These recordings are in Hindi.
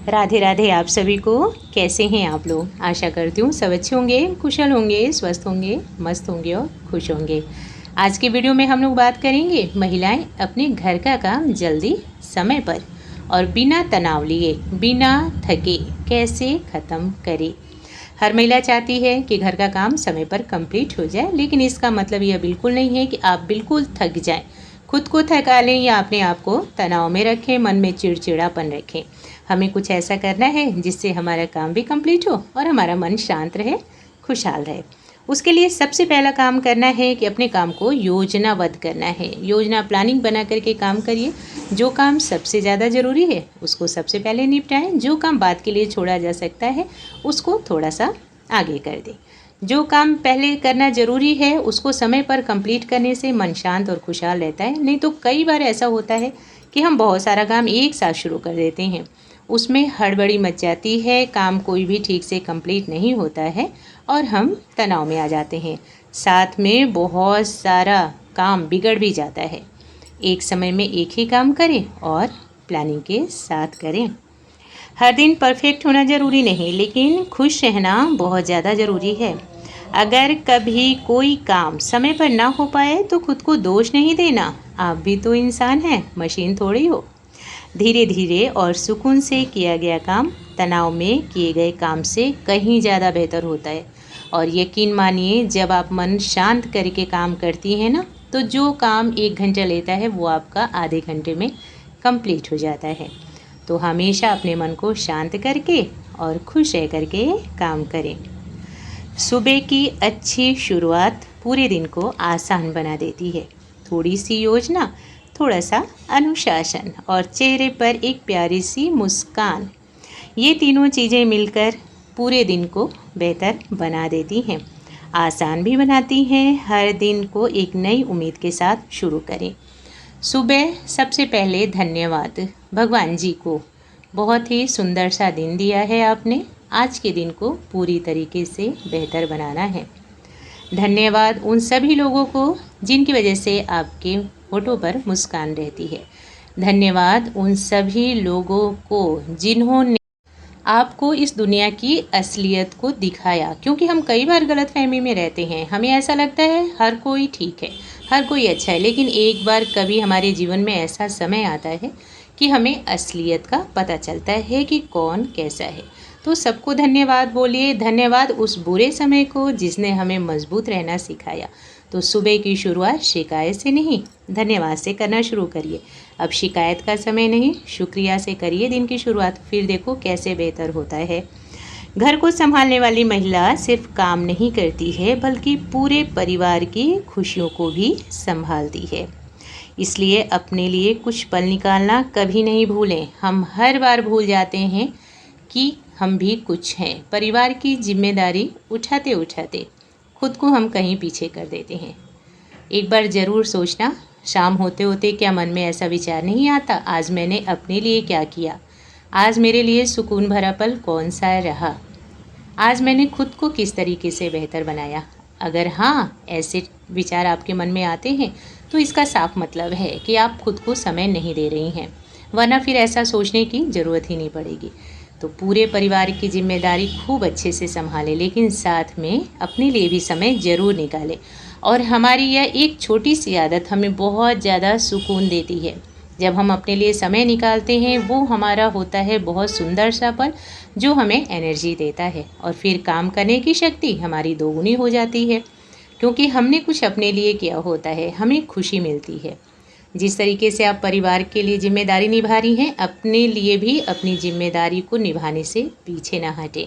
राधे राधे आप सभी को। कैसे हैं आप लोग? आशा करती हूँ सब अच्छे होंगे, कुशल होंगे, स्वस्थ होंगे, मस्त होंगे और खुश होंगे। आज की वीडियो में हम लोग बात करेंगे महिलाएं अपने घर का काम जल्दी, समय पर और बिना तनाव लिए, बिना थके कैसे ख़त्म करें। हर महिला चाहती है कि घर का काम समय पर कंप्लीट हो जाए, लेकिन इसका मतलब यह बिल्कुल नहीं है कि आप बिल्कुल थक जाएं, खुद को थका लें या अपने आप को तनाव में रखें, मन में चिड़चिड़ापन रखें। हमें कुछ ऐसा करना है जिससे हमारा काम भी कंप्लीट हो और हमारा मन शांत रहे, खुशहाल रहे। उसके लिए सबसे पहला काम करना है कि अपने काम को योजनाबद्ध करना है। योजना प्लानिंग बना करके काम करिए। जो काम सबसे ज़्यादा ज़रूरी है उसको सबसे पहले निपटाएं। जो काम बाद के लिए छोड़ा जा सकता है उसको थोड़ा सा आगे कर दें। जो काम पहले करना ज़रूरी है उसको समय पर कंप्लीट करने से मन शांत और खुशहाल रहता है। नहीं तो कई बार ऐसा होता है कि हम बहुत सारा काम एक साथ शुरू कर देते हैं, उसमें हड़बड़ी मच जाती है, काम कोई भी ठीक से कंप्लीट नहीं होता है और हम तनाव में आ जाते हैं। साथ में बहुत सारा काम बिगड़ भी जाता है। एक समय में एक ही काम करें और प्लानिंग के साथ करें। हर दिन परफेक्ट होना ज़रूरी नहीं, लेकिन खुश रहना बहुत ज़्यादा ज़रूरी है। अगर कभी कोई काम समय पर ना हो पाए तो खुद को दोष नहीं देना। आप भी तो इंसान हैं, मशीन थोड़ी हो। धीरे धीरे और सुकून से किया गया काम तनाव में किए गए काम से कहीं ज़्यादा बेहतर होता है। और यकीन मानिए, जब आप मन शांत करके काम करती हैं ना, तो जो काम 1 घंटा लेता है वो आपका आधे घंटे में कंप्लीट हो जाता है। तो हमेशा अपने मन को शांत करके और खुश रह करके काम करें। सुबह की अच्छी शुरुआत पूरे दिन को आसान बना देती है। थोड़ी सी योजना, थोड़ा सा अनुशासन और चेहरे पर एक प्यारी सी मुस्कान, ये तीनों चीज़ें मिलकर पूरे दिन को बेहतर बना देती हैं, आसान भी बनाती हैं। हर दिन को एक नई उम्मीद के साथ शुरू करें। सुबह सबसे पहले धन्यवाद भगवान जी को। बहुत ही सुंदर सा दिन दिया है आपने। आज के दिन को पूरी तरीके से बेहतर बनाना है। धन्यवाद उन सभी लोगों को जिनकी वजह से आपके होठों पर मुस्कान रहती है। धन्यवाद उन सभी लोगों को जिन्होंने आपको इस दुनिया की असलियत को दिखाया। क्योंकि हम कई बार गलतफहमी में रहते हैं, हमें ऐसा लगता है हर कोई ठीक है, हर कोई अच्छा है, लेकिन एक बार कभी हमारे जीवन में ऐसा समय आता है कि हमें असलियत का पता चलता है कि कौन कैसा है। तो सबको धन्यवाद बोलिए। धन्यवाद उस बुरे समय को जिसने हमें मजबूत रहना सिखाया। तो सुबह की शुरुआत शिकायत से नहीं, धन्यवाद से करना शुरू करिए। अब शिकायत का समय नहीं, शुक्रिया से करिए दिन की शुरुआत। फिर देखो कैसे बेहतर होता है। घर को संभालने वाली महिला सिर्फ काम नहीं करती है, बल्कि पूरे परिवार की खुशियों को भी संभालती है। इसलिए अपने लिए कुछ पल निकालना कभी नहीं भूलें। हम हर बार भूल जाते हैं कि हम भी कुछ हैं। परिवार की जिम्मेदारी उठाते उठाते खुद को हम कहीं पीछे कर देते हैं। एक बार ज़रूर सोचना, शाम होते होते क्या मन में ऐसा विचार नहीं आता, आज मैंने अपने लिए क्या किया, आज मेरे लिए सुकून भरा पल कौन सा रहा, आज मैंने खुद को किस तरीके से बेहतर बनाया। अगर हाँ, ऐसे विचार आपके मन में आते हैं तो इसका साफ मतलब है कि आप खुद को समय नहीं दे रही हैं, वरना फिर ऐसा सोचने की ज़रूरत ही नहीं पड़ेगी। तो पूरे परिवार की जिम्मेदारी खूब अच्छे से संभालें, लेकिन साथ में अपने लिए भी समय ज़रूर निकालें। और हमारी यह एक छोटी सी आदत हमें बहुत ज़्यादा सुकून देती है। जब हम अपने लिए समय निकालते हैं, वो हमारा होता है बहुत सुंदर सा पल जो हमें एनर्जी देता है। और फिर काम करने की शक्ति हमारी दोगुनी हो जाती है, क्योंकि हमने कुछ अपने लिए किया होता है, हमें खुशी मिलती है। जिस तरीके से आप परिवार के लिए जिम्मेदारी निभा रही हैं, अपने लिए भी अपनी जिम्मेदारी को निभाने से पीछे ना हटें।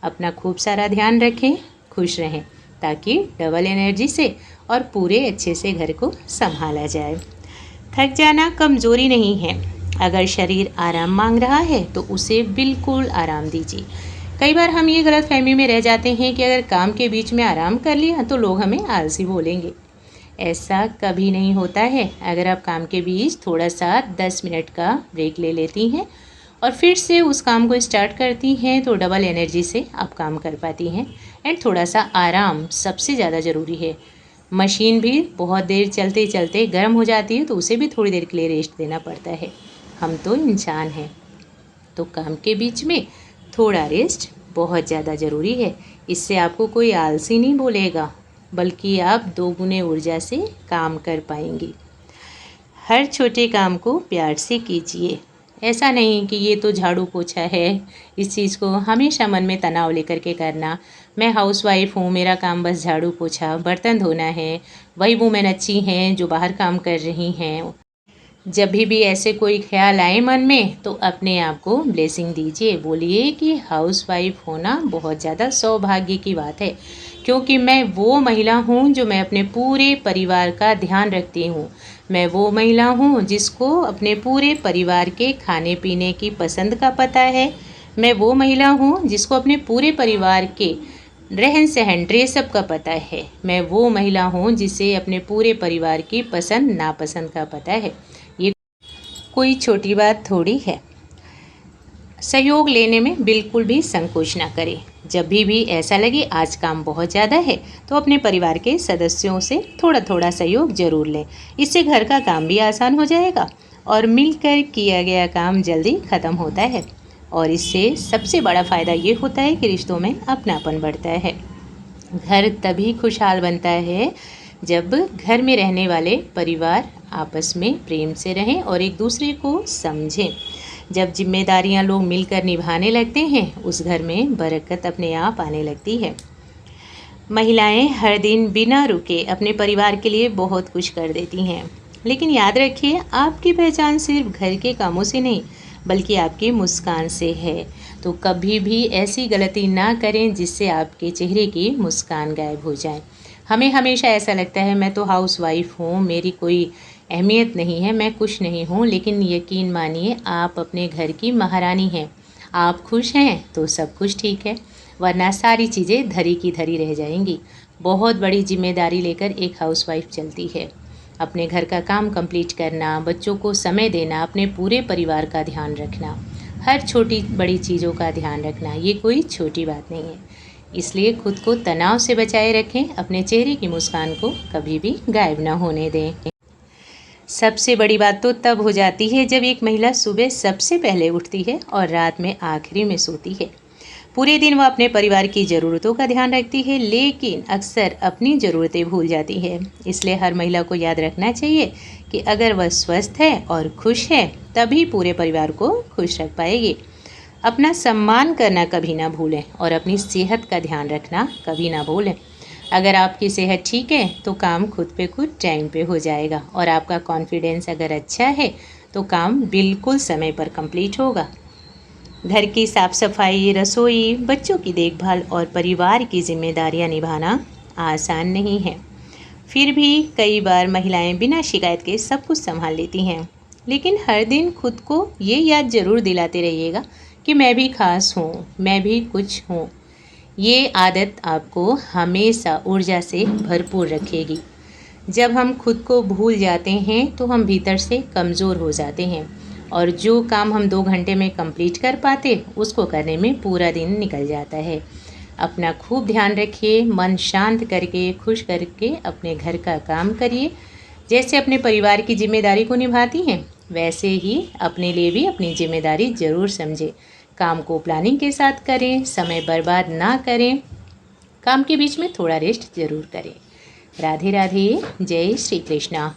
अपना खूब सारा ध्यान रखें, खुश रहें, ताकि डबल एनर्जी से और पूरे अच्छे से घर को संभाला जाए। थक जाना कमज़ोरी नहीं है। अगर शरीर आराम मांग रहा है तो उसे बिल्कुल आराम दीजिए। कई बार हम ये गलतफहमी में रह जाते हैं कि अगर काम के बीच में आराम कर लिया तो लोग हमें आलसी बोलेंगे। ऐसा कभी नहीं होता है। अगर आप काम के बीच थोड़ा सा 10 मिनट का ब्रेक ले लेती हैं और फिर से उस काम को स्टार्ट करती हैं तो डबल एनर्जी से आप काम कर पाती हैं। एंड थोड़ा सा आराम सबसे ज़्यादा ज़रूरी है। मशीन भी बहुत देर चलते चलते गर्म हो जाती है तो उसे भी थोड़ी देर के लिए रेस्ट देना पड़ता है। हम तो इंसान हैं। तो काम के बीच में थोड़ा रेस्ट बहुत ज़्यादा ज़रूरी है। इससे आपको कोई आलसी नहीं बोलेगा, बल्कि आप दोगुने ऊर्जा से काम कर पाएंगी। हर छोटे काम को प्यार से कीजिए। ऐसा नहीं कि ये तो झाड़ू पोछा है, इस चीज़ को हमेशा मन में तनाव लेकर के करना। मैं हाउसवाइफ हूँ, मेरा काम बस झाड़ू पोछा बर्तन धोना है। वही वुमेन अच्छी हैं जो बाहर काम कर रही हैं। जब भी ऐसे कोई ख्याल आए मन में तो अपने आप को ब्लेसिंग दीजिए, बोलिए कि हाउसवाइफ होना बहुत ज़्यादा सौभाग्य की बात है, क्योंकि मैं वो महिला हूँ जो मैं अपने पूरे परिवार का ध्यान रखती हूँ। मैं वो महिला हूँ जिसको अपने पूरे परिवार के खाने पीने की पसंद का पता है। मैं वो महिला हूँ जिसको अपने पूरे परिवार के रहन सहन ड्रेसअप का पता है। मैं वो महिला हूँ जिसे अपने पूरे परिवार की पसंद नापसंद का पता है। ये कोई छोटी बात थोड़ी है। सहयोग लेने में बिल्कुल भी संकोच ना करें। जब भी ऐसा लगे आज काम बहुत ज़्यादा है तो अपने परिवार के सदस्यों से थोड़ा थोड़ा सहयोग ज़रूर लें। इससे घर का काम भी आसान हो जाएगा और मिलकर किया गया काम जल्दी ख़त्म होता है। और इससे सबसे बड़ा फ़ायदा ये होता है कि रिश्तों में अपनापन बढ़ता है। घर तभी खुशहाल बनता है जब घर में रहने वाले परिवार आपस में प्रेम से रहें और एक दूसरे को समझें। जब जिम्मेदारियां लोग मिलकर निभाने लगते हैं, उस घर में बरकत अपने आप आने लगती है। महिलाएं हर दिन बिना रुके अपने परिवार के लिए बहुत कुछ कर देती हैं, लेकिन याद रखिए आपकी पहचान सिर्फ घर के कामों से नहीं बल्कि आपकी मुस्कान से है। तो कभी भी ऐसी गलती ना करें जिससे आपके चेहरे की मुस्कान गायब हो जाए। हमें हमेशा ऐसा लगता है मैं तो हाउसवाइफ हूँ, मेरी कोई अहमियत नहीं है, मैं कुछ नहीं हूँ, लेकिन यकीन मानिए आप अपने घर की महारानी हैं। आप खुश हैं तो सब कुछ ठीक है, वरना सारी चीज़ें धरी की धरी रह जाएंगी। बहुत बड़ी जिम्मेदारी लेकर एक हाउसवाइफ चलती है। अपने घर का काम कंप्लीट करना, बच्चों को समय देना, अपने पूरे परिवार का ध्यान रखना, हर छोटी बड़ी चीज़ों का ध्यान रखना, ये कोई छोटी बात नहीं है। इसलिए खुद को तनाव से बचाए रखें, अपने चेहरे की मुस्कान को कभी भी गायब ना होने दें। सबसे बड़ी बात तो तब हो जाती है जब एक महिला सुबह सबसे पहले उठती है और रात में आखिरी में सोती है। पूरे दिन वह अपने परिवार की ज़रूरतों का ध्यान रखती है, लेकिन अक्सर अपनी ज़रूरतें भूल जाती है। इसलिए हर महिला को याद रखना चाहिए कि अगर वह स्वस्थ है और खुश है तभी पूरे परिवार को खुश रख पाएगी। अपना सम्मान करना कभी ना भूलें और अपनी सेहत का ध्यान रखना कभी ना भूलें। अगर आपकी सेहत ठीक है तो काम खुद पे खुद टाइम पे हो जाएगा, और आपका कॉन्फिडेंस अगर अच्छा है तो काम बिल्कुल समय पर कंप्लीट होगा। घर की साफ़ सफाई, रसोई, बच्चों की देखभाल और परिवार की जिम्मेदारियां निभाना आसान नहीं है। फिर भी कई बार महिलाएं बिना शिकायत के सब कुछ संभाल लेती हैं। लेकिन हर दिन खुद को ये याद ज़रूर दिलाते रहिएगा कि मैं भी खास हूँ, मैं भी कुछ हूँ। ये आदत आपको हमेशा ऊर्जा से भरपूर रखेगी। जब हम खुद को भूल जाते हैं तो हम भीतर से कमज़ोर हो जाते हैं, और जो काम हम 2 घंटे में कंप्लीट कर पाते उसको करने में पूरा दिन निकल जाता है। अपना खूब ध्यान रखिए, मन शांत करके खुश करके अपने घर का काम करिए। जैसे अपने परिवार की जिम्मेदारी को निभाती हैं वैसे ही अपने लिए भी अपनी जिम्मेदारी ज़रूर समझें। काम को प्लानिंग के साथ करें, समय बर्बाद ना करें, काम के बीच में थोड़ा रेस्ट ज़रूर करें। राधे राधे, जय श्री कृष्णा।